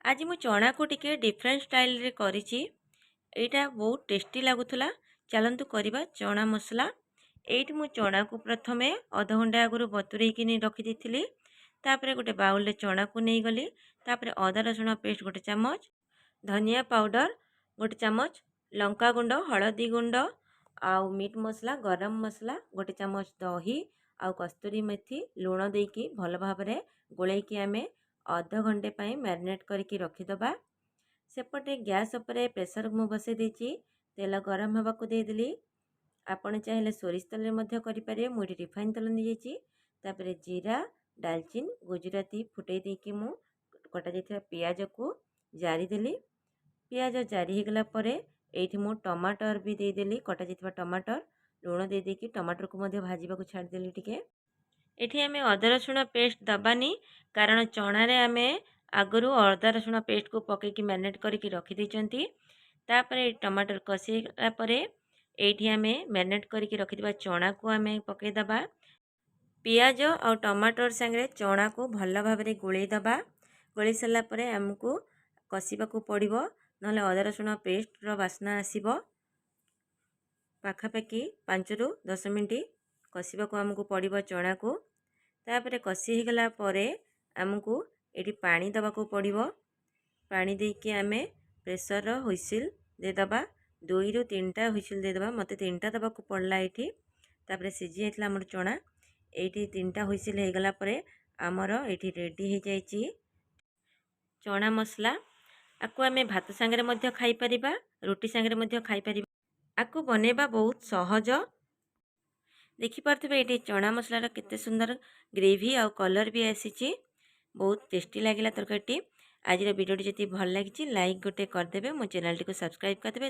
आज मु चना को टिके डिफरेंट स्टाइल रे करिछि। एटा बहुत टेस्टी लागुथला। चलंतु करिबा चना मसला। एइट मु चना को प्रथमे आधा घंटा आगु बतुरे कि रखी देथिली। तापरे गोटे बाउल रे चना को नहीं गली। तापरे अदा रसुण पेस्ट गोटे चम्मच, धनिया पाउडर गोटे चम्मच, लंका गुंड, हळदी गुंड आउ मीट मसला, गरम मसला गोटे चम्मच, दही आउ कस्तूरी मेथी लूण देकी भल भाबरे गोलेकी आमे अध घंटे पाई मैरिनेट करके रखीदबा। सेपटे गैस उपरे प्रेसर मु बसे देची। तेल गरम होगा को देदेली। आपण चाहे सोरिष तेल मध्य करें। मुझे रिफाइन तेल नहीं जापर जीरा, डालचीन, गुजराती फुटे देकी मु कटा जाइथिबा पियाज को जारीदेली। पियाज जारी होगला परे एठी मु टमाटर भी देदेली। कटा जाइथिबा टमाटर लूण दे देकी टमाटर को मध्य भाजीबा को छाड़देली टिके। एठी आमे अदा रसुण पेस्ट दबानी कारण चना रे आमे आगरू अदा रसुण पेस्ट को पकेकी मैरिनेट करके रखी देचंती। तापरे टमाटर कसीला परे एठी आमे मैरिनेट करके रखिदिबा चना को आमे पके दबा। पियाज और टमाटर संगे चना को भल भाबरे गोळेई दबा। गोळेई सला परे हमकु कसीबा को पड़िबो, नले अदा रसुण पेस्ट रो वासना आसीबो। पाखापाखि 5 ରୁ 10 मिनिट कसीबा को हमको पड़िबो चना को। तापरे कसी गला परे हमको एटी पानी दबा को पड़िबो। पानी देके आमे प्रेसर हुइसिल दे दबा। 2 ରୁ 3टा हुइसिल दे दबा। मते 3टा दबा को पड़ला एटी। तापरे सिझी जाइतला हमर चना। एटी 3टा हुइसिल हे गला परे हमर एटी रेडी हे जाइची चना मसला। आकु आमे भात संगे मध्य खाई परिबा, रोटी संगे मध्य खाई परिबा। आकु बनेबा बहुत सहज। देखि पारथबे एटी चना मसला केते सुंदर ग्रेवी आउ कलर भी आसीची। बहुत टेस्टी लागिला तरकारीटी। आज वीडियो जति भल लागिची लाइक गोटे करदेबे। मो चैनल टी को सब्सक्राइब करदेबे।